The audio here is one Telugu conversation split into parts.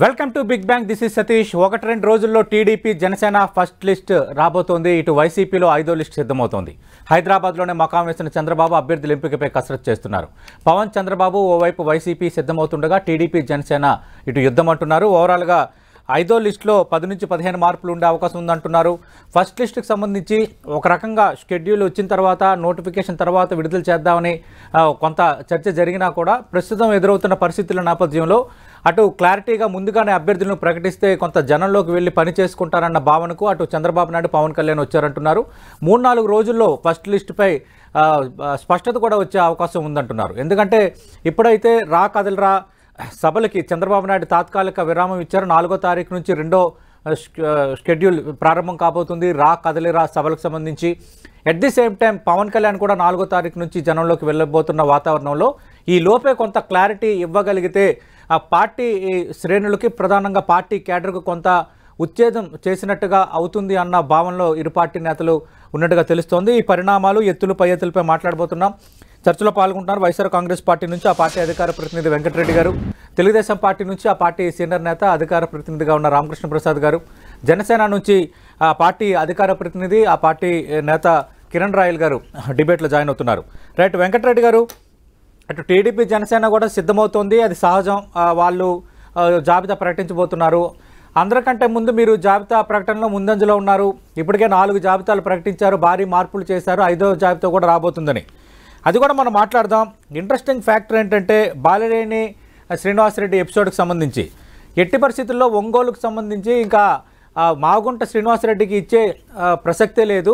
Welcome to big bang. This is Satish. 1-2 రోజుల్లో టీడీపీ జనసేన ఫస్ట్ లిస్ట్ రాబోతోంది. ఇటు వైసీపీలో 5వ లిస్ట్ సిద్ధమవుతోంది. హైదరాబాద్లోనే మకాం వేసిన చంద్రబాబు అభ్యర్థుల ఎంపికపై కసరత్తు చేస్తున్నారు. పవన్ చంద్రబాబు ఓవైపు వైసీపీ సిద్ధమవుతుండగా టీడీపీ జనసేన ఇటు యుద్ధం అంటున్నారు. ఓవరాల్గా 5వ లిస్టులో 10 నుంచి 15 మార్పులు ఉండే అవకాశం ఉందంటున్నారు. ఫస్ట్ లిస్టుకి సంబంధించి ఒక రకంగా షెడ్యూల్ వచ్చిన తర్వాత నోటిఫికేషన్ తర్వాత విడుదల చేద్దామని కొంత చర్చ జరిగినా కూడా ప్రస్తుతం ఎదురవుతున్న పరిస్థితుల నేపథ్యంలో అటు క్లారిటీగా ముందుగానే అభ్యర్థులను ప్రకటిస్తే కొంత జనంలోకి వెళ్ళి పని చేసుకుంటారన్న భావనకు అటు చంద్రబాబు నాయుడు పవన్ కళ్యాణ్ వచ్చారంటున్నారు. 3-4 రోజుల్లో ఫస్ట్ లిస్టుపై స్పష్టత కూడా వచ్చే అవకాశం ఉందంటున్నారు. ఎందుకంటే ఇప్పుడైతే రా కదలరా సభలకి చంద్రబాబు నాయుడు తాత్కాలిక విరామం ఇచ్చారు. 4వ తారీఖు నుంచి 2వ షెడ్యూల్ ప్రారంభం కాబోతుంది రా కదలిరా సభలకు సంబంధించి. At the same time Pawan Kalyan కూడా 4వ తారీఖు నుంచి జనంలోకి వెళ్ళబోతున్న వాతావరణంలో ఈ లోపే కొంత క్లారిటీ ఇవ్వగలిగితే ఆ పార్టీ శ్రేణులకి ప్రధానంగా పార్టీ కేడర్కు కొంత ఉచ్ఛేదం చేసినట్టుగా అవుతుంది అన్న భావనలో ఇరు పార్టీ నేతలు ఉన్నట్టుగా తెలుస్తోంది. ఈ పరిణామాలు ఎత్తులు పై ఎత్తులపై మాట్లాడబోతున్నాం. చర్చలో పాల్గొంటున్నారు వైఎస్ఆర్ కాంగ్రెస్ పార్టీ నుంచి ఆ పార్టీ అధికార ప్రతినిధి వెంకటరెడ్డి గారు, తెలుగుదేశం పార్టీ నుంచి ఆ పార్టీ సీనియర్ నేత అధికార ప్రతినిధిగా ఉన్న రామకృష్ణ ప్రసాద్ గారు, జనసేన నుంచి ఆ పార్టీ అధికార ప్రతినిధి ఆ పార్టీ నేత కిరణ్ రాయల్ గారు డిబేట్లో జాయిన్ అవుతున్నారు. రైట్ వెంకటరెడ్డి గారు, అటు టీడీపీ జనసేన కూడా సిద్ధమవుతోంది, అది సహజం. వాళ్ళు జాబితా ప్రకటించబోతున్నారు. అందరికంటే ముందు మీరు జాబితా ప్రకటనలో ముందంజలో ఉన్నారు. ఇప్పటికే 4 జాబితాలు ప్రకటించారు, భారీ మార్పులు చేశారు, 5వ జాబితా కూడా రాబోతుందని. అది కూడా మనం మాట్లాడదాం. ఇంట్రెస్టింగ్ ఫ్యాక్టర్ ఏంటంటే బాలినేని శ్రీనివాసరెడ్డి ఎపిసోడ్కి సంబంధించి ఎట్టి పరిస్థితుల్లో ఒంగోలుకు సంబంధించి ఇంకా మాగుంట శ్రీనివాసరెడ్డికి ఇచ్చే ప్రసక్తే లేదు.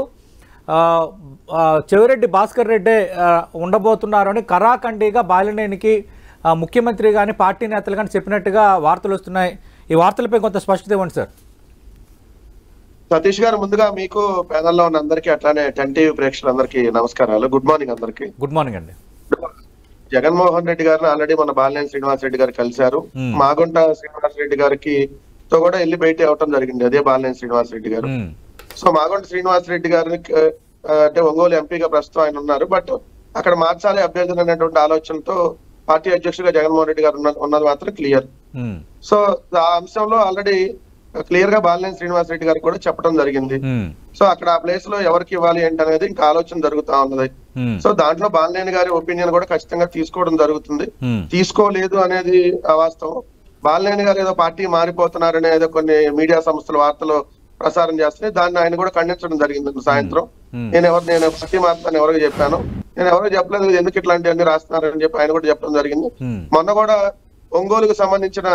చెవిరెడ్డి భాస్కర్ రెడ్డి ఉండబోతున్నారు అని కరాఖండిగా బాలినేనికి ముఖ్యమంత్రి కానీ పార్టీ నేతలు కానీ చెప్పినట్టుగా వార్తలు వస్తున్నాయి. ఈ వార్తలపై కొంత స్పష్టత ఇవ్వండి సార్. సతీష్ గారు, ముందుగా మీకు ప్యానల్లో ఉన్న అందరికీ అట్లానే 10 టీవీ ప్రేక్షకులందరికీ నమస్కారాలు. గుడ్ మార్నింగ్ అందరికి. గుడ్ మార్నింగ్ అండి. జగన్మోహన్ రెడ్డి గారిని ఆల్రెడీ మన బాలినేని శ్రీనివాస్ రెడ్డి గారు కలిశారు. మాగుంట శ్రీనివాస్ రెడ్డి గారికి తో కూడా వెళ్ళి భేటీ అవటం జరిగింది, అదే బాలినేని శ్రీనివాస్ రెడ్డి గారు. సో మాగుంట శ్రీనివాస్ రెడ్డి గారిని అంటే ఒంగోలు ఎంపీగా ప్రస్తుతం ఆయన ఉన్నారు, బట్ అక్కడ మార్చాలి అభ్యర్థులు అనేటువంటి ఆలోచనతో పార్టీ అధ్యక్షుడిగా జగన్మోహన్ రెడ్డి గారు ఉన్నది మాత్రం క్లియర్. సో ఆ అంశంలో ఆల్రెడీ క్లియర్ గా బాలినేని శ్రీనివాస్ రెడ్డి గారికి కూడా చెప్పడం జరిగింది. సో అక్కడ ఆ ప్లేస్ లో ఎవరికి ఇవ్వాలి ఏంటి అనేది ఇంకా ఆలోచన జరుగుతా ఉన్నది. సో దాంట్లో బాలినేని గారి ఒపీనియన్ కూడా ఖచ్చితంగా తీసుకోవడం జరుగుతుంది. తీసుకోలేదు అనేది అవాస్తవం. బాలినేని గారు ఏదో పార్టీ మారిపోతున్నారని ఏదో కొన్ని మీడియా సంస్థలు వార్తలు ప్రసారం చేస్తున్నాయి, దాన్ని ఆయన కూడా ఖండించడం జరిగింది సాయంత్రం. నేను పార్టీ మారుతాను ఎవరికి చెప్పాను, నేను ఎవరికి చెప్పలేదు, ఎందుకు ఇట్లాంటివన్నీ రాస్తున్నారని చెప్పి ఆయన కూడా చెప్పడం జరిగింది. మొన్న కూడా ఒంగోలుకు సంబంధించిన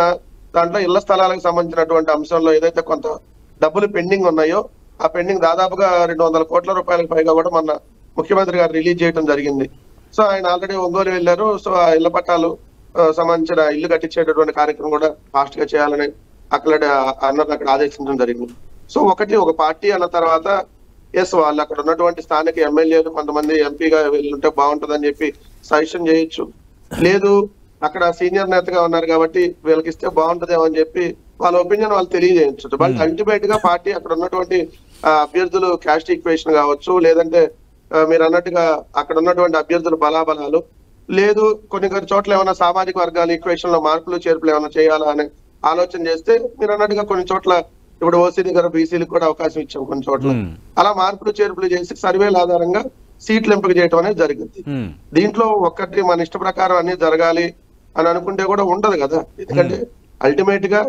దాంట్లో ఇళ్ల స్థలాలకు సంబంధించినటువంటి అంశంలో ఏదైతే కొంత డబ్బులు పెండింగ్ ఉన్నాయో ఆ పెండింగ్ దాదాపుగా 200 కోట్ల రూపాయలకు పైగా కూడా మొన్న ముఖ్యమంత్రి గారు రిలీజ్ చేయడం జరిగింది. సో ఆయన ఆల్రెడీ ఒంగోలు వెళ్ళారు. సో ఆ ఇళ్ల పట్టాలు సంబంధించిన ఇల్లు కట్టించేటటువంటి కార్యక్రమం కూడా ఫాస్ట్ గా చేయాలని అక్కడ ఆదేశించడం జరిగింది. సో ఒక పార్టీ అన్న తర్వాత వాళ్ళు అక్కడ ఉన్నటువంటి స్థానిక ఎమ్మెల్యేలు కొంతమంది ఎంపీగా వెళ్ళుంటే బాగుంటుందని చెప్పి సజెషన్ చేయొచ్చు, లేదు అక్కడ సీనియర్ నేతగా ఉన్నారు కాబట్టి వీళ్ళకి ఇస్తే బాగుంటుందేమో అని చెప్పి వాళ్ళ ఒపీనియన్ వాళ్ళు తెలియజేయచ్చు. బట్ అల్టిమేట్ గా పార్టీ అక్కడ ఉన్నటువంటి అభ్యర్థులు క్యాస్ట్ ఈక్వేషన్ కావచ్చు, లేదంటే మీరు అన్నట్టుగా అక్కడ ఉన్నటువంటి అభ్యర్థుల బలాబలాలు, లేదు కొన్ని చోట్ల ఏమైనా సామాజిక వర్గాల ఈక్వేషన్ లో మార్పులు చేర్పులు ఏమైనా చేయాలా అనే ఆలోచన చేస్తే మీరు అన్నట్టుగా కొన్ని చోట్ల ఇప్పుడు ఓసీ దగ్గర బీసీలకు కూడా అవకాశం ఇచ్చాం, కొన్ని చోట్ల అలా మార్పులు చేర్పులు చేసి సర్వేల ఆధారంగా సీట్లు ఎంపిక చేయడం అనేది జరిగింది. దీంట్లో ఒక్కటి మన ఇష్ట ప్రకారం అన్ని జరగాలి అని అనుకుంటే కూడా ఉండదు కదా, ఎందుకంటే అల్టిమేట్ గా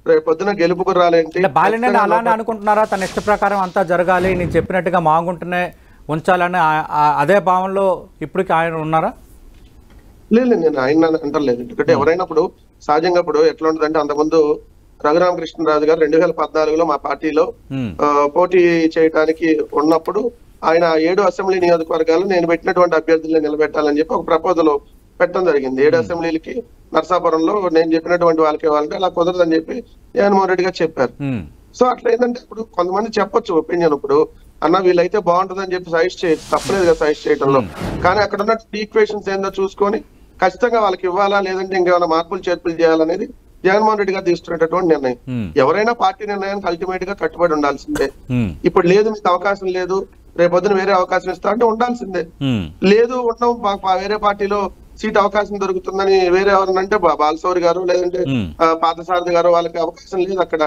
రేపు పొద్దున గెలుపు గుర్రాలేంటి. బాలినేని అలానే అనుకుంటున్నారా, తన ఇష్ట ప్రకారం అంతా జరగాలి, నేను చెప్పినట్టుగా మాగుంటనే ఉంచాలని అదే భావనలో ఇప్పటికి ఆయన ఉన్నారా? లేదు, నేను ఆయన అంటలేదు. ఎందుకంటే ఎవరైనా ఇప్పుడు సహజంగా ఇప్పుడు ఎట్లా ఉంటుందంటే, అంతకుముందు రఘురామకృష్ణరాజు గారు 2014లో మా పార్టీలో పోటీ చేయడానికి ఉన్నప్పుడు ఆయన 7 అసెంబ్లీ నియోజకవర్గాలు నేను పెట్టినటువంటి అభ్యర్థుల్ని నిలబెట్టాలని చెప్పి ఒక ప్రపోజల్ పెట్టడం జరిగింది. 7 అసెంబ్లీలకి నరసాపురంలో నేను చెప్పినటువంటి వాళ్ళకి ఇవ్వాలంటే అలా కుదరదని చెప్పి జగన్మోహన్ రెడ్డి గారు చెప్పారు. సో అట్లా ఏంటంటే ఇప్పుడు కొంతమంది చెప్పొచ్చు ఒపీనియన్, ఇప్పుడు అన్న వీళ్ళైతే బాగుంటుందని చెప్పి సజెస్ట్ చేయొచ్చు, తప్పలేదు కదా సజెస్ట్ చేయడంలో. కానీ అక్కడ ఉన్న ఈక్వేషన్స్ ఏందో చూసుకొని ఖచ్చితంగా వాళ్ళకి ఇవ్వాలా లేదంటే ఇంకేమైనా మార్పులు చేర్పులు చేయాలనేది జగన్మోహన్ రెడ్డి గారు తీసుకునేటటువంటి నిర్ణయం. ఎవరైనా పార్టీ నిర్ణయానికి అల్టిమేట్ గా కట్టుబడి ఉండాల్సిందే. ఇప్పుడు లేదు మీకు అవకాశం లేదు, రేపొద్దున వేరే అవకాశం ఇస్తా అంటే ఉండాల్సిందే. లేదు ఉన్నాం వేరే పార్టీలో సీట్ అవకాశం దొరుకుతుందని వేరే ఎవరినంటే బాలశౌరి గారు లేదంటే పార్థసారథి గారు వాళ్ళకి అవకాశం లేదు అక్కడ.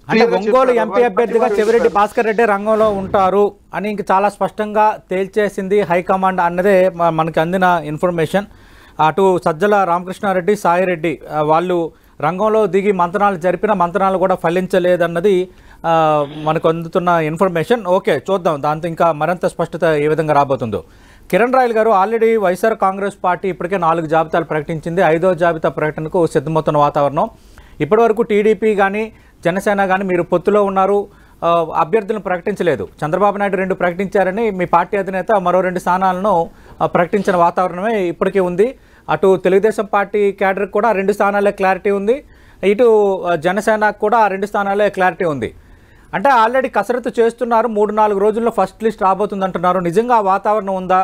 అంటే ఒంగోలు ఎంపీ అభ్యర్థిగా చెవిరెడ్డి భాస్కర్ రెడ్డి రంగంలో ఉంటారు అని ఇంక చాలా స్పష్టంగా తేల్చేసింది హైకమాండ్ అన్నదే మనకి అందిన ఇన్ఫర్మేషన్. అటు సజ్జల రామకృష్ణారెడ్డి, సాయిరెడ్డి వాళ్ళు రంగంలో దిగి మంతనాలు జరిపిన మంతనాలు కూడా ఫలించలేదన్నది మనకు అందుతున్న ఇన్ఫర్మేషన్. ఓకే, చూద్దాం దాంతో ఇంకా మరింత స్పష్టత ఏ విధంగా రాబోతుందో. కిరణ్ రాయల్ గారు, ఆల్రెడీ వైఎస్ఆర్ కాంగ్రెస్ పార్టీ ఇప్పటికే 4 జాబితాలు ప్రకటించింది. 5వ జాబితా ప్రకటనకు సిద్ధమవుతున్న వాతావరణం. ఇప్పటివరకు టీడీపీ కానీ జనసేన కానీ మీరు పొత్తులో ఉన్నారు, అభ్యర్థులను ప్రకటించలేదు. చంద్రబాబు నాయుడు 2 ప్రకటించారని మీ పార్టీ అధినేత మరో 2 స్థానాలను ప్రకటించిన వాతావరణమే ఇప్పటికే ఉంది. అటు తెలుగుదేశం పార్టీ క్యాడర్కి కూడా 2 స్థానాలే క్లారిటీ ఉంది, ఇటు జనసేనకు కూడా 2 స్థానాలే క్లారిటీ ఉంది. అంటే ఆల్రెడీ కసరత్తు చేస్తున్నారు. 3-4 రోజుల్లో ఫస్ట్ లిస్ట్ రాబోతుంది అంటున్నారు. నిజంగా వాతావరణం ఉందా?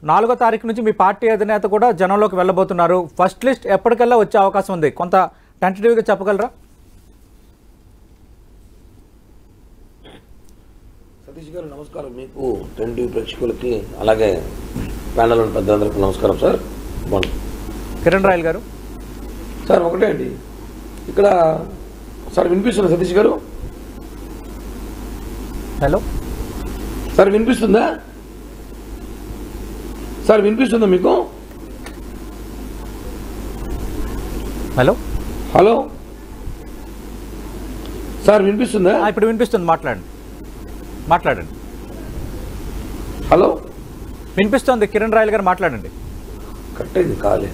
4వ తారీఖు నుంచి మీ పార్టీ అధినేత కూడా జనంలోకి వెళ్ళబోతున్నారు. ఫస్ట్ లిస్ట్ ఎప్పటికల్లా వచ్చే అవకాశం ఉంది, కొంత టెంటేటివ్గా చెప్పగలరా? సతీష్ గారు నమస్కారం. మీకు 10 టీవీ ప్రేక్షకులకి అలాగే ప్యానల్ ఉన్న పెద్దలందరికీ నమస్కారం సార్. కిరణ్ రాయల్ గారు సార్, ఒకటే అండి ఇక్కడ సార్ వినిపిస్తుందా సతీష్ గారు? హలో సార్ వినిపిస్తుందా? సార్ వినిపిస్తుందా మీకు? హలో హలో సార్ వినిపిస్తుందా? ఇప్పుడు వినిపిస్తుంది, మాట్లాడండి. హలో వినిపిస్తుంది, కిరణ్ రాయల్ గారు మాట్లాడండి. కట్ అయింది కాలే.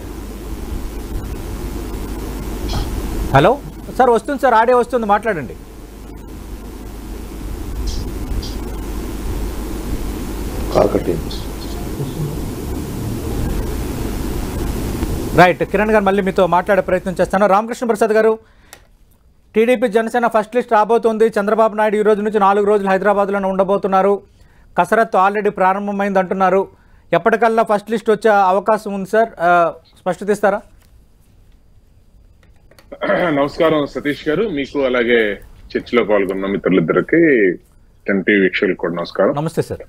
హలో సార్, వస్తుంది సార్, ఆడియో వస్తుంది, మాట్లాడండి. కాల్ కట్ అయింది. రైట్, కిరణ్ గారు మళ్ళీ మీతో మాట్లాడే ప్రయత్నం చేస్తాను. రామకృష్ణ ప్రసాద్ గారు, టీడీపీ జనసేన ఫస్ట్ లిస్ట్ రాబోతోంది. చంద్రబాబు నాయుడు ఈ రోజు నుంచి 4 రోజులు హైదరాబాద్లోనే ఉండబోతున్నారు. కసరత్తు ఆల్రెడీ ప్రారంభమైంది అంటున్నారు. ఎప్పటికల్లా ఫస్ట్ లిస్ట్ వచ్చే అవకాశం ఉంది సార్, స్పష్టత ఇస్తారా? నమస్కారం సతీష్ గారు, మీకు అలాగే చర్చలో పాల్గొన్న మిత్రులిద్దరికి 10 టీవీ వీక్షకులకు కూడా నమస్కారం. నమస్తే సార్.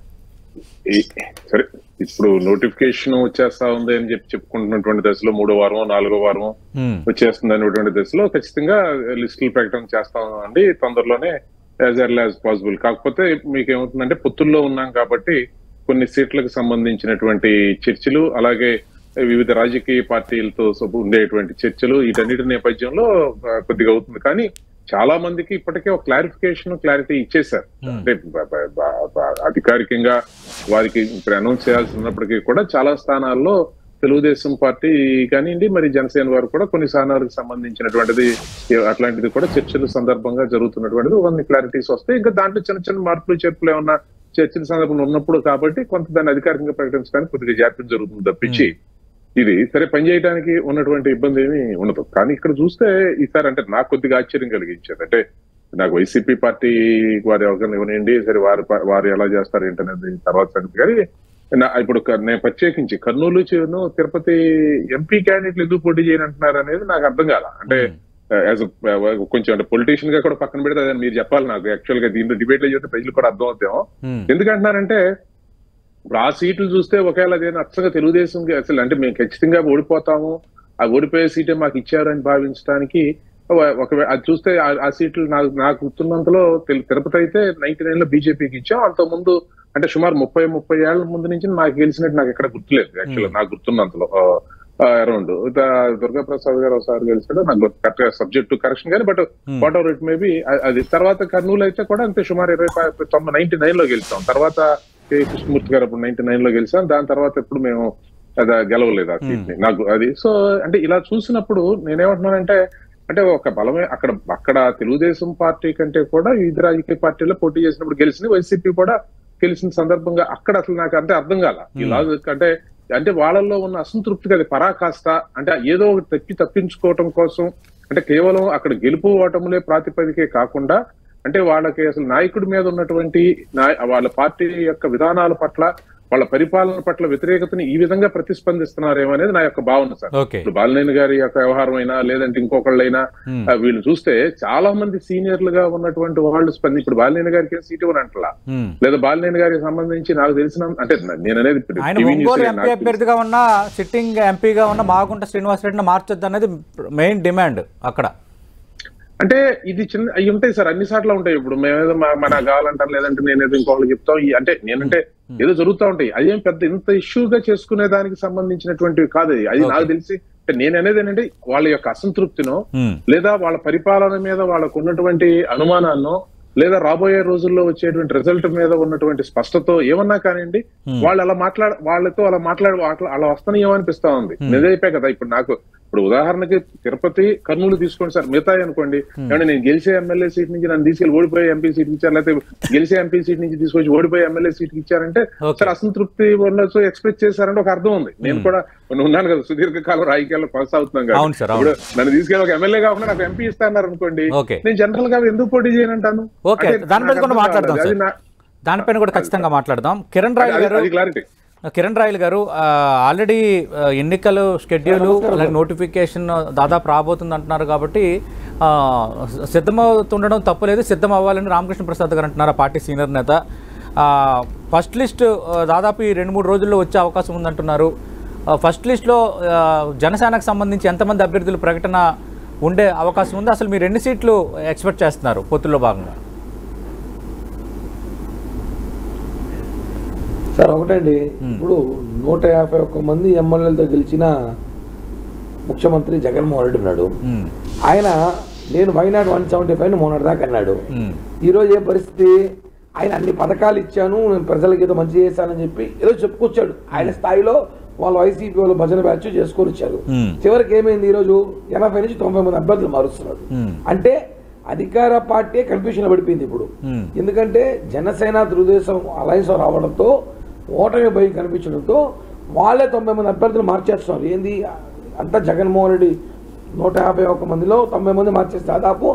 సరే, ఇప్పుడు నోటిఫికేషన్ వచ్చేస్తా ఉంది అని చెప్పుకుంటున్నటువంటి దశలో 3వ వారం 4వ వారం వచ్చేస్తుంది అనేటువంటి దశలో ఖచ్చితంగా లిస్టులు ప్రకటన చేస్తామండి తొందరలోనే, యాజ్ ఎర్లీ యాజ్ పాసిబుల్. కాకపోతే మీకు ఏమవుతుందంటే పొత్తుల్లో ఉన్నాం కాబట్టి కొన్ని సీట్లకు సంబంధించినటువంటి చర్చలు, అలాగే వివిధ రాజకీయ పార్టీలతో ఉండేటువంటి చర్చలు, వీటన్నిటి నేపథ్యంలో కొద్దిగా అవుతుంది. కానీ చాలా మందికి ఇప్పటికే ఒక క్లారిటీ ఇచ్చేశారు. అంటే అధికారికంగా వారికి ఇప్పుడు అనౌన్స్ చేయాల్సి ఉన్నప్పటికీ కూడా చాలా స్థానాల్లో తెలుగుదేశం పార్టీ కానివ్వండి, మరి జనసేన వారు కూడా కొన్ని స్థానాలకు సంబంధించినటువంటిది అట్లాంటిది కూడా చర్చల సందర్భంగా జరుగుతున్నటువంటిది కొన్ని క్లారిటీస్ వస్తాయి. ఇంకా దాంట్లో చిన్న చిన్న మార్పులు చేర్పులు ఏమన్నా చర్చల సందర్భంలో ఉన్నప్పుడు కాబట్టి కొంత దాన్ని అధికారికంగా ప్రకటించడానికి కొద్దిగా జాప్యం జరుగుతుంది తప్పించి ఇది సరే పనిచేయడానికి ఉన్నటువంటి ఇబ్బంది ఏమి ఉండదు. కానీ ఇక్కడ చూస్తే ఈసారి అంటే నాకు కొద్దిగా ఆశ్చర్యం కలిగించేది అంటే, నాకు వైసీపీ పార్టీ వారి అవగాహన ఇవ్వనండి, సరే వారు ఎలా చేస్తారు ఏంటనేది తర్వాత సంగతి. కానీ ఇప్పుడు నేను ప్రత్యేకించి కర్నూలు తిరుపతి ఎంపీ క్యాండిడేట్లు ఎందుకు పోటీ చేయనంటున్నారు అనేది నాకు అర్థం కాల. అంటే యాజ్ కొంచెం అంటే పొలిటీషియన్ గా కూడా పక్కన పెడితే అదే మీరు చెప్పాలి నాకు. యాక్చువల్ గా దీంట్లో డిబేట్ లో చెప్తే ప్రజలు కూడా అర్థం అవుతామో. ఎందుకంటున్నారంటే ఇప్పుడు ఆ సీట్లు చూస్తే ఒకవేళ అదే అచ్చగా తెలుగుదేశం అసలు అంటే మేము ఖచ్చితంగా ఓడిపోతాము, ఆ ఓడిపోయే సీటే మాకు ఇచ్చారని భావించడానికి ఒకవేళ అది చూస్తే ఆ సీట్లు నాకు గుర్తున్నంతలో తిరుపతి అయితే 99 లో బీజేపీకి ఇచ్చాం. అంతకుముందు అంటే సుమారు 30 ఏళ్ల ముందు నుంచి నాకు గెలిచినట్టు నాకు ఎక్కడ గుర్తులేదు. యాక్చువల్గా నాకు గుర్తున్నంతలో అరౌండ్ దుర్గాప్రసాద్ గారు ఒకసారి గెలిచాడు, నాకు కరెక్ట్ గా సబ్జెక్ట్ కరెక్షన్ కానీ, but what ever it maybe అది. తర్వాత కర్నూలు అయితే కూడా అంతే సుమారు 99 లో గెలిచాం. తర్వాత కృష్ణమూర్తి గారు అప్పుడు 99 లో గెలిచాం. దాని తర్వాత ఎప్పుడు మేము అది గెలవలేదు ఆ సీట్ ని నాకు అది. సో అంటే ఇలా చూసినప్పుడు నేనేమంటున్నానంటే అంటే ఒక బలమే అక్కడ తెలుగుదేశం పార్టీ కంటే కూడా వివిధ రాజకీయ పార్టీలో పోటీ చేసినప్పుడు గెలిచింది, వైసీపీ కూడా గెలిచిన సందర్భంగా అక్కడ అసలు నాకు అంటే అర్థం కాల ఇలా అంటే వాళ్ళల్లో ఉన్న అసంతృప్తికి అది పరాకాష్ట. అంటే ఏదో ఒకటి తప్పించుకోవటం కోసం అంటే కేవలం అక్కడ గెలుపు ఓటములే ప్రాతిపదికే కాకుండా అంటే వాళ్ళకి అసలు నాయకుడి మీద ఉన్నటువంటి వాళ్ళ పార్టీ యొక్క విధానాల పట్ల వాళ్ళ పరిపాలన పట్ల వ్యతిరేకతని ఈ విధంగా ప్రతిస్పందిస్తున్నారేమో అనేది నా యొక్క భావన సార్. ఇప్పుడు బాలినేని గారి యొక్క వ్యవహారం అయినా లేదంటే ఇంకొకళ్ళైనా వీళ్ళు చూస్తే చాలా మంది సీనియర్లుగా ఉన్నటువంటి వాళ్ళు ఇప్పుడు బాలినేని గారికి సీట్ ఇవ్వని అంటలా, లేదా బాలినేని గారికి సంబంధించి నాకు తెలిసిన అంటే నేను అనేది అభ్యర్థిగా ఉన్న సిట్టింగ్ ఎంపీగా ఉన్న మాగుంట శ్రీనివాసరెడ్డిని మార్చొద్దు అనేది మెయిన్ డిమాండ్ అక్కడ. అంటే ఇది చిన్న అవి ఉంటాయి సార్, అన్ని సార్లు ఉంటాయి. ఇప్పుడు మేమేదో మన కావాలంటారు, లేదంటే నేనేదో ఇంకొకళ్ళు చెప్తాం. అంటే నేనంటే ఏదో జరుగుతూ ఉంటాయి, అదేం పెద్ద ఇంత ఇష్యూగా చేసుకునే దానికి సంబంధించినటువంటివి కాదు. అది నాకు తెలిసి అంటే నేను అనేది ఏంటంటే వాళ్ళ యొక్క అసంతృప్తినో లేదా వాళ్ళ పరిపాలన మీద వాళ్ళకు ఉన్నటువంటి అనుమానాన్నో లేదా రాబోయే రోజుల్లో వచ్చేటువంటి రిజల్ట్ మీద ఉన్నటువంటి స్పష్టత ఏమన్నా కానివ్వండి, వాళ్ళు వాళ్ళతో అలా అలా వస్తాను ఏమనిపిస్తా ఉంది. నిజైపోయి కదా. ఇప్పుడు ఉదాహరణకి తిరుపతి, కర్నూలు తీసుకోండి సార్, మిగతా అనుకోండి ఏమంటే నేను గెలిచే ఎమ్మెల్యే సీట్ నుంచి నన్ను తీసుకెళ్లి ఓడిపోయే ఎంపీ సీట్ ఇచ్చారు, లేకపోతే గెలిచే ఎంపీ సీట్ నుంచి తీసుకొచ్చి ఓడిపోయే ఎమ్మెల్యే సీట్ ఇచ్చారంటే సార్ అసంతృప్తి ఉండొచ్చు, ఎక్స్పెక్ట్ చేశారంటే ఒక అర్థం ఉంది. నేను కూడా ఉన్నాను కదా, సుదీర్ఘకాలం రాజకీయాల్లో కొనసాగుతున్నాం కదా. ఇప్పుడు నన్ను తీసుకెళ్ళి ఒక ఎమ్మెల్యే కాకుండా నాకు ఎంపీ ఇస్తాన్నారు అనుకోండి, నేను జనరల్ గా ఎందుకు పోటీ చేయనంటాను. దానిపైన కూడా ఖచ్చితంగా మాట్లాడదాం. కిరణ్ రాయల్ గారు ఆల్రెడీ ఎన్నికలు షెడ్యూల్ అలాగే నోటిఫికేషన్ దాదాపు రాబోతుంది అంటున్నారు కాబట్టి సిద్ధమవుతుండడం తప్పులేదు, సిద్ధం అవ్వాలని రామకృష్ణ ప్రసాద్ గారు అంటున్నారు, పార్టీ సీనియర్ నేత. ఫస్ట్ లిస్ట్ దాదాపు ఈ 2-3 రోజుల్లో వచ్చే అవకాశం ఉందంటున్నారు. ఫస్ట్ లిస్ట్లో జనసేనకు సంబంధించి ఎంతమంది అభ్యర్థులు ప్రకటన ఉండే అవకాశం ఉంది? అసలు మీరు ఎన్ని సీట్లు ఎక్స్పెక్ట్ చేస్తున్నారు పొత్తుల్లో భాగంగా? సార్ ఒకటండి, ఇప్పుడు 151 మంది ఎమ్మెల్యేలతో గెలిచిన ముఖ్యమంత్రి జగన్మోహన్ రెడ్డి ఉన్నాడు. ఆయన నేను వైనాడు 175 మొన్నటి దాకా అన్నాడు. ఈరోజు ఏ పరిస్థితి, ఆయన అన్ని పథకాలు ఇచ్చాను, నేను ప్రజలకి ఏదో మంచి చేశానని చెప్పి ఏదో చెప్పుకొచ్చాడు. ఆయన స్థాయిలో వాళ్ళు వైసీపీ వాళ్ళు భజన బ్యాచ్ చేసుకొని వచ్చారు. చివరికి ఏమైంది, ఈరోజు 80 నుంచి 90 మంది అభ్యర్థులు మారుస్తున్నాడు. అంటే అధికార పార్టీ కన్ఫ్యూషన్ పడిపోయింది ఇప్పుడు. ఎందుకంటే జనసేన తెలుగుదేశం అలయన్స్ రావడంతో ఓటమి భయం కనిపించడంతో వాళ్ళే 90 మంది అభ్యర్థులు మార్చేస్తున్నారు. ఏంది అంతా జగన్మోహన్ రెడ్డి 151 మందిలో 90 మంది మార్చేసి దాదాపు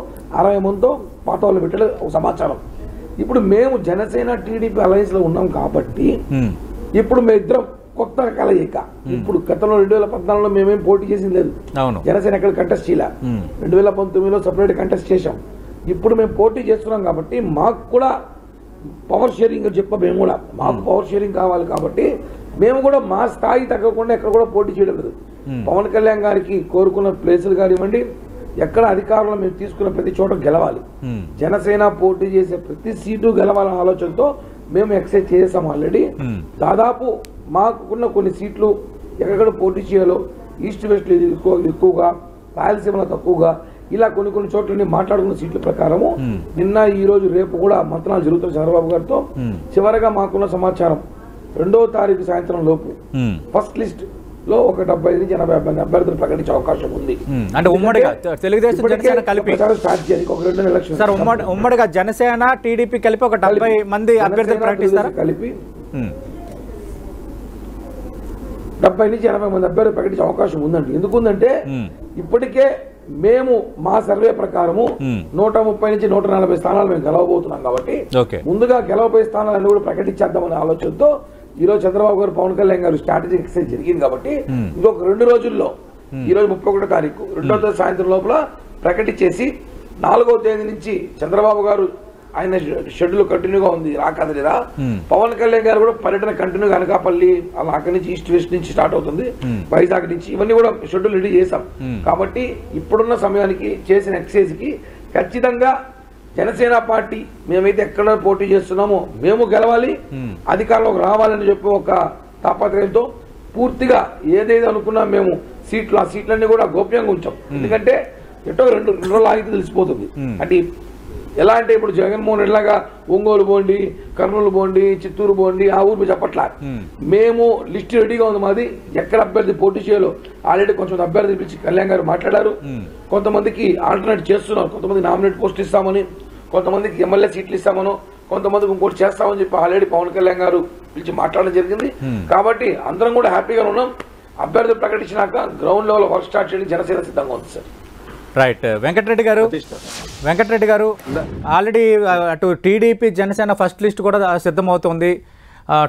60 మందితో పాత వాళ్ళు పెట్టారు ఒక సమాచారం. ఇప్పుడు మేము జనసేన టీడీపీ అలయన్స్ లో ఉన్నాం కాబట్టి ఇప్పుడు మేమిద్దరం కొత్త కలయిక. ఇప్పుడు గతంలో 2014లో మేమేం పోటీ చేసింది లేదు, జనసేన ఎక్కడ కంటెస్ట్ చేయలే. 2019లో సపరేట్ కంటెస్ట్ చేశాం. ఇప్పుడు మేము పోటీ చేస్తున్నాం కాబట్టి మాకు కూడా పవర్ షేరింగ్ చెప్పాం. మేము కూడా మాకు పవర్ షేరింగ్ కావాలి కాబట్టి మేము కూడా మా స్థాయి తగ్గకుండా ఎక్కడ కూడా పోటీ చేయడం లేదు. పవన్ కళ్యాణ్ గారికి కోరుకున్న ప్లేసులు కానివ్వండి, ఎక్కడ అధికారంలో మేము తీసుకున్న ప్రతి చోట గెలవాలి, జనసేన పోటీ చేసే ప్రతి సీటు గెలవాలనే ఆలోచనతో మేము ఎక్సైజ్ చేసాం ఆల్రెడీ. దాదాపు మాకున్న కొన్ని సీట్లు ఎక్కడ పోటీ చేయాలో ఈస్ట్ వెస్ట్ ఎక్కువగా, రాయలసీమలో తక్కువగా, ఇలా కొన్ని చోట్ల మాట్లాడుకున్న సీట్ల ప్రకారము నిన్న ఈ రోజు రేపు కూడా మంత్రాలు జరుగుతున్న చంద్రబాబు గారితో. చివరగా మాకున్న సమాచారం 2వ తారీఖు సాయంత్రం లోపు ఫస్ట్ లిస్ట్ లో ఒక 70 నుంచి 80 మంది అభ్యర్థులు ప్రకటించే అవకాశం ఉంది. అంటే ఉమ్మడిగా తెలుగుదేశం జనసేన కలిపి ఉమ్మడిగా జనసేన టీడీపీ కలిపి ఒక 70 మంది అభ్యర్థులు ప్రకటిస్తారు. కలిపి 70 నుంచి 80 మంది అభ్యర్థులు ప్రకటించే అవకాశం ఉందండి. ఎందుకుందంటే ఇప్పటికే మేము మా సర్వే ప్రకారము 130 నుంచి 140 స్థానాలు మేము గెలవబోతున్నాం కాబట్టి ముందుగా గెలవబోయే స్థానాలన్నీ కూడా ప్రకటించేద్దామనే ఆలోచనతో ఈరోజు చంద్రబాబు గారు, పవన్ కళ్యాణ్ గారు స్ట్రాటజిక్ ఎక్సైజ్ జరిగింది కాబట్టి ఇంకొక 2 రోజుల్లో, ఈరోజు 31వ తారీఖు 2వ తేదీ సాయంత్రం లోపల ప్రకటించేసి 4వ తేదీ నుంచి చంద్రబాబు గారు ఆయన షెడ్యూల్ కంటిన్యూగా ఉంది రాకదిరా. పవన్ కళ్యాణ్ గారు కూడా పర్యటన కంటిన్యూగా అనకాపల్లి అలా అక్కడి నుంచి ఈస్ట్ వెస్ట్ నుంచి స్టార్ట్ అవుతుంది, వైజాగ్ నుంచి, ఇవన్నీ కూడా షెడ్యూల్ రెడీ చేశాం. కాబట్టి ఇప్పుడున్న సమయానికి చేసిన ఎక్సైజ్ కి ఖచ్చితంగా జనసేన పార్టీ మేమైతే ఎక్కడ పోటీ చేస్తున్నామో మేము గెలవాలి, అధికారంలోకి రావాలని చెప్పి ఒక తాపత్రయంతో పూర్తిగా ఏదైతే అనుకున్నా మేము సీట్లు, ఆ సీట్లన్నీ కూడా గోప్యంగా ఉంచాం. ఎందుకంటే ఎటో 2 రోజులు ఆగితే తెలిసిపోతుంది. అంటే ఎలా అంటే ఇప్పుడు జగన్మోహన్ రెడ్డి లాగా ఒంగోలు పోండి, కర్నూలు పోండి, చిత్తూరు పోండి, ఆ ఊరు చెప్పట్లా. మేము లిస్ట్ రెడీగా ఉంది మాది, ఎక్కడ అభ్యర్థి పోటీ చేయాలో ఆల్రెడీ కొంచెం అభ్యర్థి పిలిచి కళ్యాణ్ గారు మాట్లాడారు. కొంతమందికి ఆల్టర్నేట్ చేస్తున్నారు, కొంతమంది నామినేట్ పోస్ట్ ఇస్తామని, కొంతమందికి ఎమ్మెల్యే సీట్లు ఇస్తామనో, కొంతమందికి ఇంకోటి చేస్తామని చెప్పి ఆల్రెడీ పవన్ కళ్యాణ్ గారు పిలిచి మాట్లాడడం జరిగింది. కాబట్టి అందరం కూడా హ్యాపీగా ఉన్నాం. అభ్యర్థులు ప్రకటించినాక గ్రౌండ్ లెవెల్ వర్క్ స్టార్ట్ చేయడానికి జనసేన సిద్ధంగా ఉంది సార్. రైట్. వెంకటరెడ్డి గారు ఆల్రెడీ అటు టీడీపీ జనసేన ఫస్ట్ లిస్ట్ కూడా సిద్ధమవుతుంది.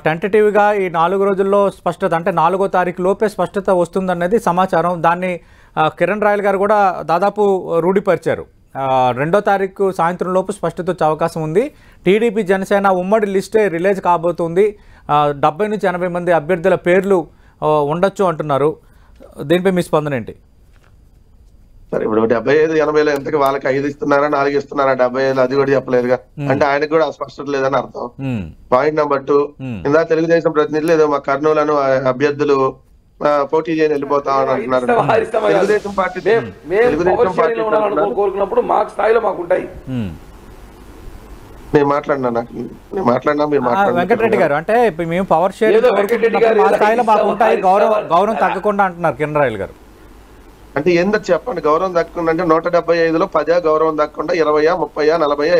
టెంటేటివ్గా ఈ 4 రోజుల్లో స్పష్టత, అంటే 4వ తారీఖు లోపే స్పష్టత వస్తుందనేది సమాచారం. దాన్ని కిరణ్ రాయల్ గారు కూడా దాదాపు రూఢిపరిచారు. 2వ తారీఖు సాయంత్రం లోపు స్పష్టత వచ్చే అవకాశం ఉంది. టీడీపీ జనసేన ఉమ్మడి లిస్టే రిలీజ్ కాబోతుంది. 70 నుంచి 80 మంది అభ్యర్థుల పేర్లు ఉండొచ్చు అంటున్నారు. దీనిపై మీ స్పందన ఏంటి? సరే, ఇప్పుడు 75-80లో ఎంతకి వాళ్ళకి 5 ఇస్తున్నారా 4 ఇస్తున్నారా 75 అది కూడా చెప్పలేదుగా. అంటే ఆయనకు కూడా స్పష్టత లేదని అర్థం. పాయింట్ నెంబర్ 2, ఇందా తెలుగుదేశం ప్రతినిధులు ఏదో మా కర్నూలును అభ్యర్థులు పోటీ చేయని వెళ్ళిపోతామని అంటున్నారు. తెలుగుదేశం పార్టీ కోరుకున్నప్పుడు మాకు స్థాయిలో మాకు ఉంటాయి. నేను మాట్లాడినా మీరు వెంకటరెడ్డి గారు అంటే మేము పవర్ షేర్ మా స్థాయిలో మాకు ఉంటాయి, గౌరవం తగ్గకుండా అంటున్నారు కిరణ్ రాయల్ గారు. అంటే ఏందో చెప్పండి, గౌరవం దక్కకుండా అంటే 175లో 10 గౌరవం దక్కకుండా 20, 30, 40,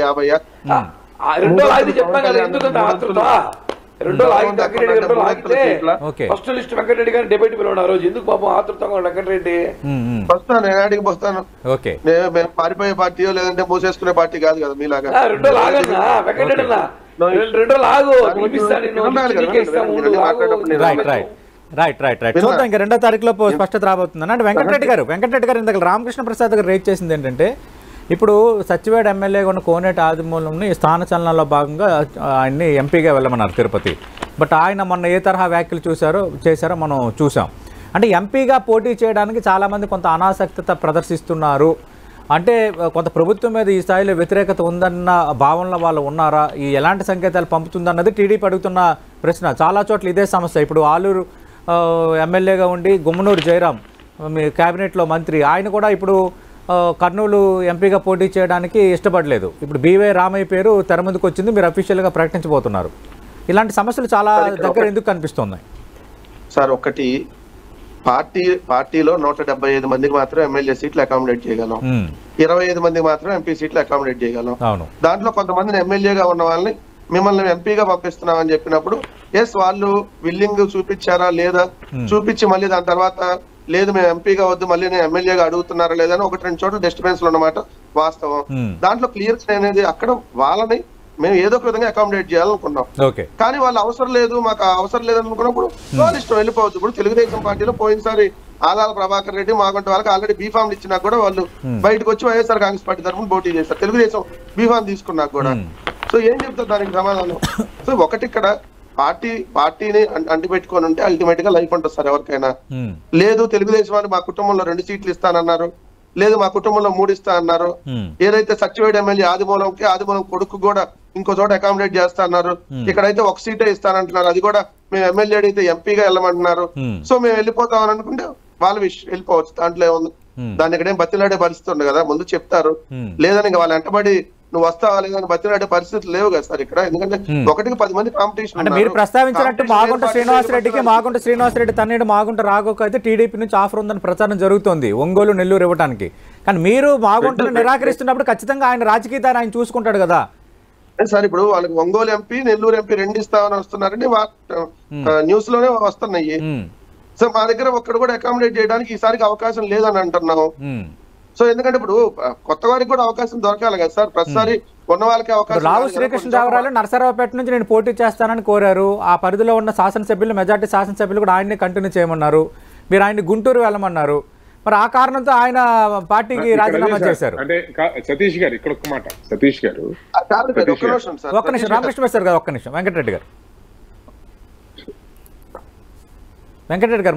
50. ఫస్ట్ లిస్ట్ వెంకటరెడ్డి గారిని డిబేట్ పిలవడం ఆ రోజు ఎందుకు పాపం ఆతృతంగా వెంకటరెడ్డి వస్తాను, నేను ఆడికి వస్తాను. మేము పారిపోయే పార్టీ లేదంటే మూసేసుకునే పార్టీ కాదు కదా మీలాగా. 2 రోజులు ఆగన్నా వెంకటరెడ్డి, 2 రోజులు ఆగు, రైట్ చూద్దాం. ఇంకా 2వ తారీఖులో స్పష్టత రాబోతుందని అంటే వెంకటరెడ్డి గారు ఇందాక రామకృష్ణ ప్రసాద్ గారు రేట్ చేసింది ఏంటంటే, ఇప్పుడు సచివేడ్ ఎమ్మెల్యేగా ఉన్న కోనేటి ఆదిమూలంని స్థాన చలనంలో భాగంగా ఆయన్ని ఎంపీగా వెళ్ళమన్నారు తిరుపతి. బట్ ఆయన మొన్న ఏ తరహా వ్యాఖ్యలు చేశారో మనం చూసాం. అంటే ఎంపీగా పోటీ చేయడానికి చాలామంది కొంత అనాసక్తత ప్రదర్శిస్తున్నారు. అంటే కొంత ప్రభుత్వం మీద ఈ స్థాయిలో వ్యతిరేకత ఉందన్న భావనలో వాళ్ళు ఉన్నారా? ఈ ఎలాంటి సంకేతాలు పంపుతుందన్నది టీడీపీ అడుగుతున్న ప్రశ్న. చాలా చోట్ల ఇదే సమస్య. ఇప్పుడు ఆలూరు ఎమ్మెల్యేగా ఉండి గుమ్మనూరు జయరాం మీ క్యాబినెట్లో మంత్రి, ఆయన కూడా ఇప్పుడు కర్నూలు ఎంపీగా పోటీ చేయడానికి ఇష్టపడలేదు. ఇప్పుడు బీవై రామయ్య పేరు తెర ముందుకు వచ్చింది, మీరు అఫీషియల్గా ప్రకటించబోతున్నారు. ఇలాంటి సమస్యలు చాలా దగ్గర ఎందుకు కనిపిస్తున్నాయి సార్? ఒకటి, పార్టీలో 175 మందికి మాత్రం ఎమ్మెల్యే సీట్లు అకామిడేట్ చేయగలం, 25 మందికి మాత్రం ఎంపీ సీట్లు అకామిడేట్ చేయగలం. దాంట్లో కొంతమందిని ఎమ్మెల్యేగా ఉన్న వాళ్ళని మిమ్మల్ని ఎంపీగా పంపిస్తున్నామని చెప్పినప్పుడు ఎస్ వాళ్ళు విల్లింగ్ చూపించారా లేదా, చూపించి మళ్ళీ దాని తర్వాత లేదు మేము ఎంపీగా వద్దు మళ్ళీ నేను ఎమ్మెల్యేగా అడుగుతున్నారా లేదా అని 1-2 చోట్ల డిస్టర్బెన్స్ అన్నమాట వాస్తవం. దాంట్లో క్లియర్ అనేది అక్కడ వాళ్ళని మేము ఏదో ఒక విధంగా అకామిడేట్ చేయాలనుకున్నాం. కానీ వాళ్ళు అవసరం లేదు, మాకు అవసరం లేదు అనుకున్నప్పుడు వాళ్ళు ఇష్టం వెళ్ళిపోవచ్చు. ఇప్పుడు తెలుగుదేశం పార్టీలో పోయినసారి ఆదాల ప్రభాకర్ రెడ్డి మాగంట వాళ్ళకి ఆల్రెడీ బీఫామ్ ఇచ్చినా కూడా వాళ్ళు బయటకు వచ్చి వైఎస్ఆర్ కాంగ్రెస్ పార్టీ తరఫున పోటీ చేస్తారు, తెలుగుదేశం బీఫామ్ తీసుకున్నా కూడా. సో ఏం చెప్తారు దానికి సమాధానం? సో ఒకటి, ఇక్కడ పార్టీని అంటిపెట్టుకొని ఉంటే అల్టిమేట్ గా లైఫ్ ఉంటుంది సార్ ఎవరికైనా. లేదు తెలుగుదేశం వాళ్ళు మా కుటుంబంలో 2 సీట్లు ఇస్తానన్నారు, లేదు మా కుటుంబంలో 3 ఇస్తా అన్నారు. ఏదైతే సచివేడ్ ఎమ్మెల్యే ఆదిమూలం కొడుకు కూడా ఇంకో చోట అకామిడేట్ చేస్తా అన్నారు. ఇక్కడైతే 1 సీటే ఇస్తానంటున్నారు, అది కూడా మేము ఎమ్మెల్యే అడిగితే ఎంపీగా వెళ్ళమంటున్నారు. సో మేము వెళ్ళిపోతామని అనుకుంటే వాళ్ళు వెళ్ళిపోవచ్చు, దాంట్లో ఏముంది. దాన్ని ఇక్కడేం బతిలాడే పరిస్థితి ఉంది కదా, ముందు చెప్తారు. లేదని ఇంకా వాళ్ళు వెంటబడి నువ్వు వస్తావా లేదని బతిలాడే పరిస్థితులు లేవు కదా సార్ ఇక్కడ. ఎందుకంటే 1కి 10 మంది కాంపిటీషన్. అంటే మీరు ప్రస్తావించినట్టు మాగుంట శ్రీనివాసరెడ్డి తన్నేడు మాగుంట రాఘోకు అయితే టీడీపీ నుంచి ఆఫర్ ఉందని ప్రచారం జరుగుతోంది ఒంగోలు నెల్లూరు ఇవ్వడానికి. కానీ మీరు మాగుంటను నిరాకరిస్తున్నప్పుడు ఖచ్చితంగా ఆయన రాజకీయ దారి ఆయన చూసుకుంటాడు కదా సార్. ఇప్పుడు వాళ్ళకి ఒంగోలు ఎంపీ నెల్లూరు ఎంపీ 2 ఇస్తామని వస్తున్నారని న్యూస్ లోనే వస్తున్నాయి. సో మా దగ్గర ఒక్కడు కూడా అకామిడేట్ చేయడానికి ఈసారికి అవకాశం లేదని అంటున్నాము. సో ఎందుకంటే ఇప్పుడు కొత్త వారికి కూడా అవకాశం దొరకాలి కదా సార్. ప్రతిసారి ఉన్న వాళ్ళకి అవకాశం. రావు శ్రీకృష్ణదేవరాయలు నరసరావుపేట నుంచి నేను పోటీ చేస్తానని కోరారు. ఆ పరిధిలో ఉన్న శాసనసభ్యులు మెజార్టీ శాసనసభ్యులు కూడా ఆయన్ని కంటిన్యూ చేయమన్నారు. మీరు ఆయన్ని గుంటూరు వెళ్ళమన్నారు. మరి ఆ కారణంతో ఆయన పార్టీకి రాజీనామా చేశారు. అంటే సతీష్ గారు ఇక్కడ ఒక మాట, సతీష్ గారు ఒక్క నిమిషం, రామకృష్ణ ప్రసాద్ గారు ఒక్క నిమిషం, వెంకటరెడ్డి గారు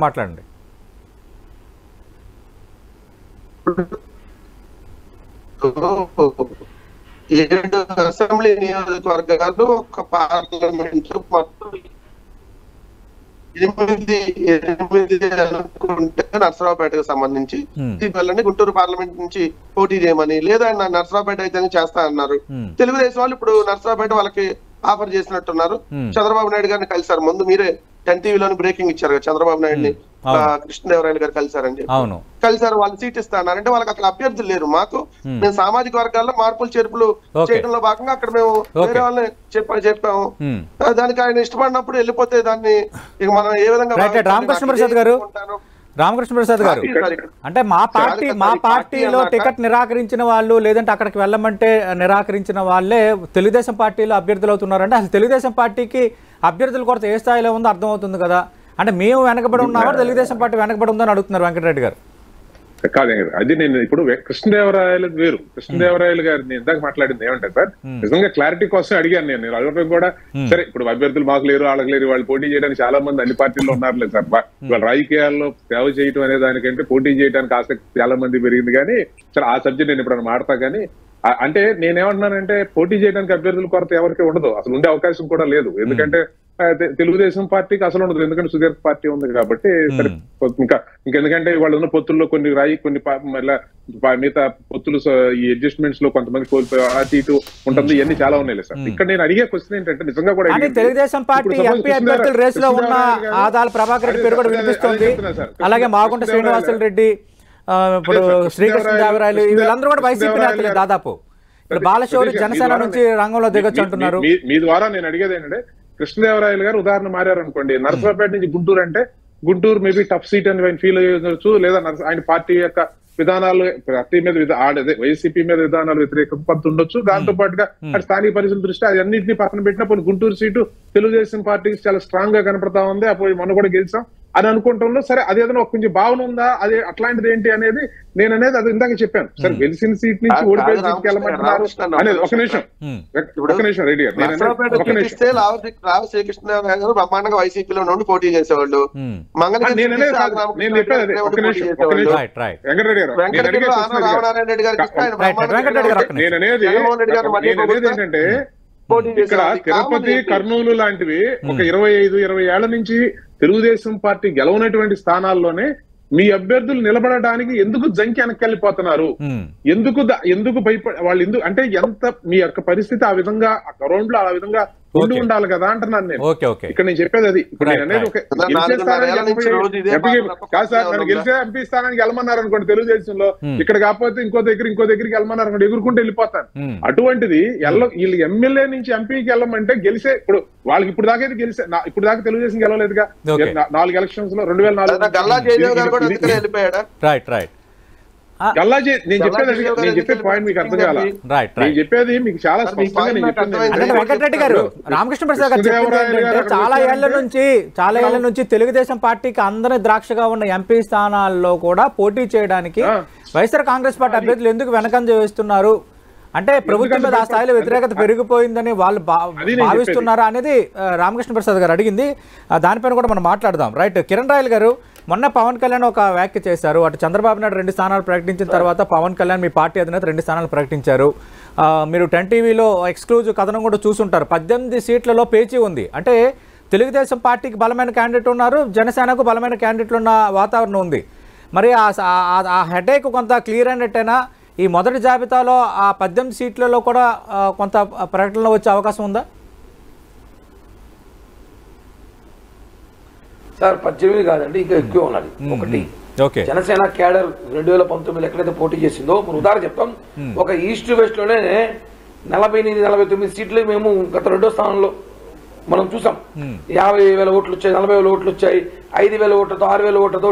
మాట్లాడండి. 7 అసెంబ్లీ నియోజకవర్గాలు, ఒక పార్లమెంట్, మొత్తం 8 అనుకుంటే నర్సరావుపేటకు సంబంధించి వెళ్ళండి, గుంటూరు పార్లమెంట్ నుంచి పోటీ చేయమని, లేదా నర్సరావుపేట అయితే చేస్తా అన్నారు. తెలుగుదేశం వాళ్ళు ఇప్పుడు నర్సరావుపేట వాళ్ళకి ఆఫర్ చేసినట్టున్నారు. చంద్రబాబు నాయుడు గారిని కలిసారు. ముందు మీరే 10 టీవీలోని బ్రేకింగ్ ఇచ్చారు కదా, చంద్రబాబు నాయుడిని కృష్ణదేవరాయలు గారు కలిసారని కలిసారు. వాళ్ళు సీట్ ఇస్తానంటే వాళ్ళకి అక్కడ అభ్యర్థులు లేరు. మాకు మేము సామాజిక వర్గాల్లో మార్పులు చేర్పులు చేయడంలో భాగంగా అక్కడ మేము వేరే వాళ్ళని చెప్పాము. దానికి ఆయన ఇష్టపడినప్పుడు వెళ్ళిపోతే దాన్ని ఇక మనం ఏ విధంగా. రామకృష్ణ ప్రసాద్ గారు అంటే మా పార్టీలో టికెట్ నిరాకరించిన వాళ్ళు, లేదంటే అక్కడికి వెళ్ళమంటే నిరాకరించిన వాళ్ళే తెలుగుదేశం పార్టీలో అభ్యర్థులు అవుతున్నారంటే అసలు తెలుగుదేశం పార్టీకి అభ్యర్థుల కొరత ఏ స్థాయిలో ఉందో అర్థమవుతుంది కదా. అంటే మేము వెనకబడి ఉన్నామా, తెలుగుదేశం పార్టీ వెనకబడి ఉందని అడుగుతున్నారు వెంకటరెడ్డి గారు. కాదు, అది నేను ఇప్పుడు కృష్ణదేవరాయలు వేరు. కృష్ణదేవరాయలు గారు నేను ఇందాక మాట్లాడింది ఏమంటే సార్, నిజంగా క్లారిటీ కోసం అడిగాను నేను అడగడం కూడా. సరే, ఇప్పుడు అభ్యర్థులు మాకు లేరు, వాళ్ళకి లేరు, వాళ్ళు పోటీ చేయడానికి చాలా మంది అన్ని పార్టీల్లో ఉన్నారులేదు సార్. వాళ్ళ రాజకీయాల్లో సేవ చేయడం అనే దానికంటే పోటీ చేయడానికి ఆసక్తి చాలా మంది పెరిగింది. కానీ సరే, ఆ సబ్జెక్ట్ నేను ఇప్పుడు మాడతా. కానీ అంటే నేనేమంటున్నానంటే, పోటీ చేయడానికి అభ్యర్థుల కొరత ఎవరికి ఉండదు, అసలు ఉండే అవకాశం కూడా లేదు. ఎందుకంటే తెలుగుదేశం పార్టీకి అసలు ఉండదు, ఎందుకంటే సుదీర్ఘ పార్టీ ఉంది కాబట్టి. సరే, ఇంకెందుకంటే వాళ్ళు ఉన్న పొత్తుల్లో కొన్ని మిగతా పొత్తులు ఈ అడ్జస్ట్మెంట్స్ లో కొంతమంది కోల్పోయి అటు ఇటు ఉంటుంది, ఇవన్నీ చాలా ఉన్నాయి సార్. ఇక్కడ నేను అడిగే క్వశ్చన్ ఏంటంటే, నిజంగా కూడా తెలుగుదేశం పార్టీ ఎంపీ అభ్యర్థుల రేస్ లో ఉన్న ఆదాల ప్రభాకర్ రెడ్డి పేరు కూడా వినిపిస్తోంది. అలాగే మాగుంట శ్రీనివాసులు రెడ్డి, ఇప్పుడు శ్రీకృష్ణదేవరాయలు, వీళ్ళందరూ కూడా వైసీపీ నేతలే దాదాపు. ఇప్పుడు బాలశౌరి జనసేన నుంచి రంగంలో దిగొచ్చు అంటున్నారు. మీ ద్వారా నేను అడిగేది ఏంటంటే, కృష్ణదేవరాయలు గారు ఉదాహరణ మారారు అనుకోండి, నర్సరావుపేట నుంచి గుంటూరు అంటే గుంటూరు మేబీ టఫ్ సీట్ అని ఆయన ఫీల్ అయ్యొచ్చు, లేదా ఆయన పార్టీ యొక్క విధానాలు పార్టీ మీద వైసీపీ మీద విధానాలు వ్యతిరేకత ఉండొచ్చు. దాంతో పాటుగా స్థానిక పరిస్థితుల దృష్ట్యా అది అన్నింటినీ పక్కన పెట్టినప్పుడు గుంటూరు సీటు తెలుగుదేశం పార్టీకి చాలా స్ట్రాంగ్ గా కనపడతా ఉంది. అప్పుడు మనం కూడా గెలిచాం అని అనుకుంటాంలో. సరే, అదేదైనా కొంచెం భావన ఉందా, అదే అట్లాంటిది ఏంటి అనేది నేను అనేది అది ఇందాక చెప్పాను. సరే, గెలిచిన సీట్ నుంచి ఓడిపోయిన సీట్కి వెళ్ళమంటున్నారు అనేది. ఒక నిమిషం రెడ్డి గారు, శ్రీకృష్ణదేవరాయ గారు బ్రహ్మాండంగా వైసీపీలో నుండి పోటీ చేసేవాళ్ళు. నేను చెప్పేది ఒక నిమిషం వెంకటరెడ్డి గారు, నేను అనేది ఏంటంటే, ఇక్కడ తిరుపతి, కర్నూలు లాంటివి ఒక 25-20 ఏళ్ల నుంచి తెలుగుదేశం పార్టీ గెలవనటువంటి స్థానాల్లోనే మీ అభ్యర్థులు నిలబడడానికి ఎందుకు జంకి వెనక్కి వెళ్ళిపోతున్నారు, ఎందుకు వాళ్ళు ఎందుకు అంటే, ఎంత మీ యొక్క పరిస్థితి ఆ విధంగా గ్రౌండ్ లో ఆ విధంగా ఉండి ఉండాలి కదా అంటున్నాను నేను. ఇక్కడ నేను చెప్పేది అది. ఇప్పుడు నేను అనేది కాదు సార్, నన్ను గెలిచే ఎంపీ స్థానానికి వెళ్ళమన్నారు అనుకోండి తెలుగుదేశంలో, ఇక్కడ కాకపోతే ఇంకో దగ్గరికి వెళ్ళమన్నారు అనుకోండి, ఎగురుకుంటూ వెళ్ళిపోతాను. అటువంటిది వీళ్ళు ఎమ్మెల్యే నుంచి ఎంపీకి వెళ్ళమంటే గెలిసే, ఇప్పుడు వాళ్ళకి ఇప్పుడు దాకా గెలిచే, ఇప్పుడు దాకా తెలుగుదేశం గెలవలేదుగా 4 ఎలక్షన్స్ లో 2004. నేను చెప్పే పాయింట్ మీకు అర్థం కాల. నేను చెప్పేది మీకు చాలా వెంకటరెడ్డి గారు, రామకృష్ణ ప్రసాద్ గారు చాలా ఏళ్ల నుంచి తెలుగుదేశం పార్టీకి అందరి ద్రాక్షగా ఉన్న ఎంపీ స్థానాల్లో కూడా పోటీ చేయడానికి వైఎస్ఆర్ కాంగ్రెస్ పార్టీ అభ్యర్థులు ఎందుకు వెనకంజ వేస్తున్నారు అంటే, ప్రభుత్వం మీద ఆ స్థాయిలో వ్యతిరేకత పెరిగిపోయిందని వాళ్ళు భావిస్తున్నారా అనేది రామకృష్ణ ప్రసాద్ గారు అడిగింది. దానిపైన కూడా మనం మాట్లాడదాం. రైట్, కిరణ్ రాయల్ గారు, మొన్న పవన్ కళ్యాణ్ ఒక వ్యాఖ్య చేశారు. అటు చంద్రబాబు నాయుడు 2 స్థానాలు ప్రకటించిన తర్వాత పవన్ కళ్యాణ్ మీ పార్టీ అధినేత 2 స్థానాలు ప్రకటించారు. మీరు 10 టీవీలో ఎక్స్క్లూజివ్ కథనం కూడా చూసుంటారు. 18 సీట్లలో పేచీ ఉంది. అంటే తెలుగుదేశం పార్టీకి బలమైన క్యాండిడేట్ ఉన్నారు, జనసేనకు బలమైన క్యాండిడేట్లు ఉన్న వాతావరణం ఉంది. మరి ఆ హెడేక్ కొంత క్లియర్ అయినట్టేనా? ఈ మొదటి జాబితాలో ఆ 18 సీట్లలో కూడా కొంత ప్రకటనలో వచ్చే అవకాశం ఉందా సార్? 18 కాదండి, ఇంకా ఎక్కువ ఉన్నది. ఒకటి, జనసేన క్యాడర్ 2019 ఎక్కడైతే పోటీ చేసిందో, మనం ఉదాహరణ చెప్తాం, ఒక ఈస్ట్ వెస్ట్ లోనే 48-49 సీట్లు మేము గత 2వ స్థానంలో మనం చూసాం. 50,000 ఓట్లు వచ్చాయి, 40,000 ఓట్లు వచ్చాయి, 5,000 ఓట్లతో 6,000 ఓట్లతో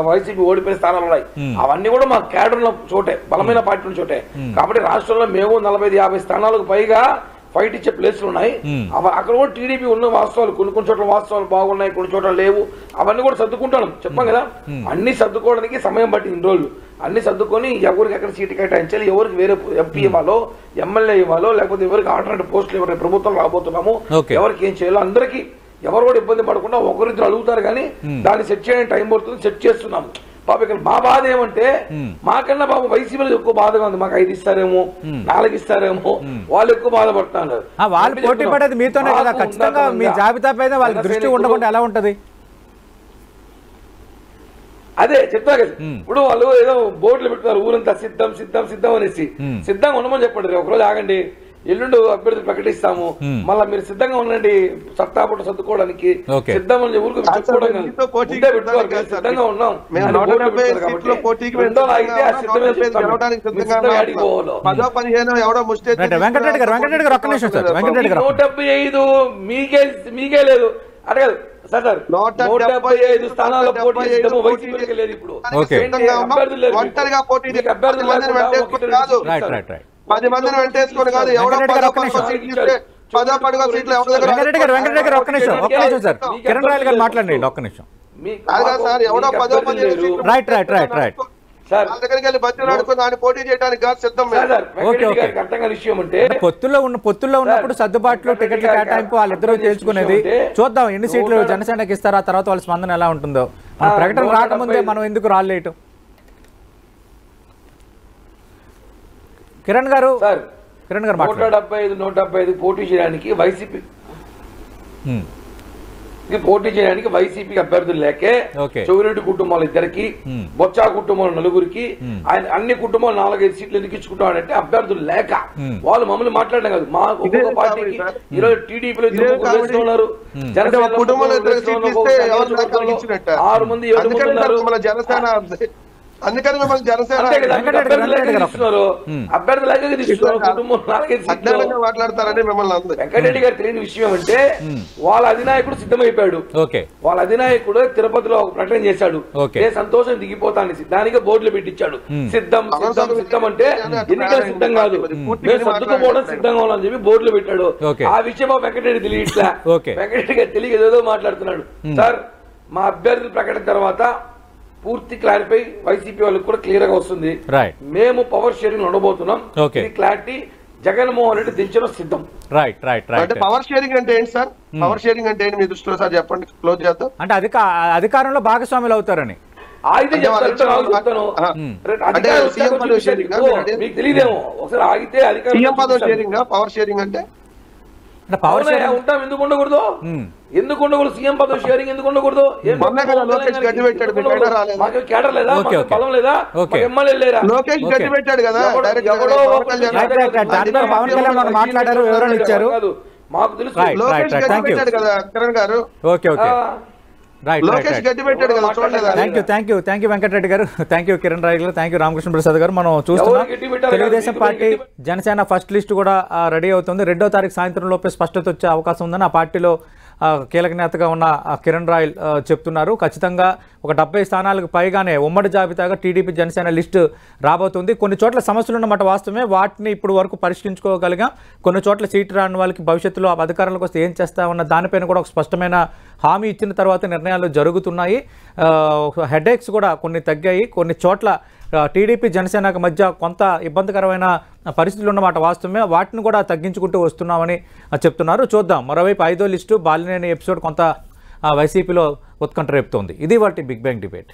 వైసీపీ ఓడిపోయిన స్థానాలు ఉన్నాయి. అవన్నీ కూడా మా క్యాడర్ల చోటే, బలమైన పార్టీల చోటే. కాబట్టి రాష్ట్రంలో మేము 45-50 స్థానాలకు పైగా ఫైట్ ఇచ్చే ప్లేస్లు ఉన్నాయి. అక్కడ కూడా టీడీపీ ఉన్న వాస్తవాలు, కొన్ని చోట్ల వాస్తవాలు బాగున్నాయి, కొన్ని చోట్ల లేవు. అవన్నీ కూడా సర్దుకుంటాం, చెప్పాం కదా. అన్ని సర్దుకోవడానికి సమయం పట్టింది 2 రోజులు. అన్ని సర్దుకొని ఎవరికి ఎక్కడ సీటు కేటాయించాలి, ఎవరికి వేరే ఎంపీ ఇవ్వాలో, ఎమ్మెల్యే ఇవ్వాలో, లేకపోతే ఎవరికి ఆల్టర్నేటివ్ పోస్టులు ఎవరైనా ప్రభుత్వం రాబోతున్నాము, ఎవరికి ఏం చేయాలో అందరికీ ఎవరు కూడా ఇబ్బంది పడకుండా ఒకరిద్దరు అడుగుతారు. కానీ దాన్ని సెట్ చేయడానికి టైం పడుతుంది, సెట్ చేస్తున్నాము. బాబు ఇక్కడ మా బాధ ఏమంటే, మాకన్నా బాబు వైసీపీలో ఎక్కువ బాధగా ఉంది. మాకు 5 ఇస్తారేమో, 4 ఇస్తారేమో, వాళ్ళు ఎక్కువ బాధపడుతున్నారు. వాళ్ళు పోటీ పడేది మీతోనే కదా, ఖచ్చితంగా మీ జాబితా పైన వాళ్ళ దృష్టి ఉండకుండా ఎలా ఉంటది? అదే చెప్తా కదా. ఇప్పుడు వాళ్ళు ఏదో బోర్డులు పెట్టుకున్నారు, ఊరంతా సిద్ధం సిద్ధం సిద్ధం అనేసి. సిద్ధంగా ఉండమని చెప్పండి, ఒకరోజు ఆగండి, ఎల్లుండి అభ్యర్థులు ప్రకటిస్తాము, మళ్ళీ మీరు సిద్ధంగా ఉండండి సత్తాపట్టు సర్దుకోవడానికి. సిద్ధం అని ఊరికి చెప్పుకోవడం సిద్ధంగా ఉన్నాం. వెంకటరెడ్డి గారు 175 మీకే లేదు అడగదు సార్. 175 స్థానాల పోటీ సిద్ధము వైసీపీకి లేదు. ఇప్పుడు అభ్యర్థులు లేరు, అభ్యర్థులు 10 మందిని వెంటేసుకొని కాదు, ఎవడో పడుగో సీట్లు ఎవరి దగ్గర వెంకటరెడ్డి గారు ఒక్క నిమిషం సార్ కిరణ్ రాయల్ గారు మాట్లాడండి ఒక్క నిమిషం. సార్ ఎవడో 10 మంది రైట్ వాళ్ళ దగ్గరికి వెళ్ళి బతిని ఆడుకుని ఆయన పోటీ చేయడానికి కాదు సిద్ధం. పొత్తుల్లో ఉన్నప్పుడు సర్దుబాట్లు టికెట్ల కేటాయింపు వాళ్ళిద్దరూ తేల్చుకునేది. చూద్దాం ఎన్ని సీట్లు జనసేనకి ఇస్తారో, ఆ తర్వాత వాళ్ళ స్పందన ఎలా ఉంటుందో. మన ప్రకటన రాకముందే మనం ఎందుకు రాలేయటం? కిరణ్ గారు 175 పోటీ చేయడానికి వైసీపీకి అభ్యర్థులు లేకే చౌరెడ్డి కుటుంబాలు 2కి, బొత్స కుటుంబాలు 4కి, ఆయన అన్ని కుటుంబాలు 4-5 సీట్లు ఎందుకు ఇచ్చుకుంటామంటే అభ్యర్థులు లేక. వాళ్ళు మమ్మల్ని మాట్లాడడం కాదు, మా ఒక్కొక్క పార్టీకి ఈరోజు టీడీపీలో 6 మంది 7 మంది ఉన్నారు. అందుకని మిమ్మల్ని జనసేన మాట్లాడతారని మిమ్మల్ని వెంకటరెడ్డి గారు తెలియని విషయం అంటే వాళ్ళ అధినాయకుడు సిద్ధమైపోయాడు. వాళ్ళ అధినాయకుడు తిరుపతిలో ఒక ప్రకటన చేశాడు, ఏ సంతోషం దిగిపోతాను దానికి బోర్డులు పెట్టించాడు. సిద్ధం అంటే ఎన్నికల సిద్ధం కాదు, మేము సర్దుకుపోవడం సిద్ధంగా అని చెప్పి బోర్డులు పెట్టాడు. ఆ విషయం వెంకటరెడ్డి తెలియట్లా. వెంకటరెడ్డి గారు తెలియక ఏదో మాట్లాడుతున్నాడు. సార్ మా అభ్యర్థుల ప్రకటన తర్వాత పూర్తి క్లారిఫై వైసీపీ వాళ్ళకి కూడా క్లియర్ గా వస్తుంది. మేము పవర్ షేరింగ్ ఉండబోతున్నాం. క్లారిటీ జగన్మోహన్ రెడ్డి దించడం సిద్ధం. అంటే పవర్ షేరింగ్ అంటే ఏంటి సార్? పవర్ షేరింగ్ అంటే ఏంటి మీ దృష్టిలో సార్ చెప్పండి, క్లోజ్ చేద్దాం. అంటే అధికారంలో భాగస్వాములు అవుతారని మీకు తెలియదేమో. ఒకసారి ఆగితే అధికారం పవర్ షేరింగ్ అంటే ఉంటాం. ఎందుకు ఉండకూడదు? ఎందుకు ఉండకూడదు? సీఎం పదవి షేరింగ్ ఎందుకు ఉండకూడదు? మాకు కేడర్ లేదా? బలం లేదా? ఎమ్మెల్యే లేరా? లోకేష్ గడ్డి పెట్టాడు కదా, మాట్లాడారు, వివరణ ఇచ్చారు. మాకు తెలుసు లోకేష్ గడ్డి పెట్టాడు కదా కిరణ్ గారు. థ్యాంక్ యూ వెంకటరెడ్డి గారు, థ్యాంక్ యూ కిరణ్ రాయ్ గారు, థ్యాంక్ యూ రామకృష్ణ ప్రసాద్ గారు. మనం చూస్తున్నాం Telugu Desam party Janasena first list కూడా రెడీ అవుతుంది. 2వ తారీఖు సాయంత్రం లోపే స్పష్టత వచ్చే అవకాశం ఉందని ఆ పార్టీలో కీలక నేతగా ఉన్న కిరణ్ రాయల్ చెప్తున్నారు. ఖచ్చితంగా ఒక 70 స్థానాలకు పైగానే ఉమ్మడి జాబితాగా టీడీపీ జనసేన లిస్టు రాబోతుంది. కొన్ని చోట్ల సమస్యలు ఉన్నమాట వాస్తవమే, వాటిని ఇప్పుడు వరకు పరిష్కరించుకోగలిగాం. కొన్ని చోట్ల సీటు రాని వాళ్ళకి భవిష్యత్తులో అధికారంలోకి వస్తే ఏం చేస్తామన్న దానిపైన కూడా ఒక స్పష్టమైన హామీ ఇచ్చిన తర్వాత నిర్ణయాలు జరుగుతున్నాయి. హెడేక్స్ కూడా కొన్ని తగ్గాయి. కొన్ని చోట్ల టీడీపీ జనసేనకు మధ్య కొంత ఇబ్బందికరమైన పరిస్థితులు ఉన్నమాట వాస్తవమే, వాటిని కూడా తగ్గించుకుంటూ వస్తున్నామని చెప్తున్నారు. చూద్దాం. మరోవైపు 5వ లిస్టు బాలినేని ఎపిసోడ్ కొంత వైసీపీలో ఉత్కంఠ రేపుతోంది. ఇది వాటి బిగ్ బ్యాంగ్ డిబేట్.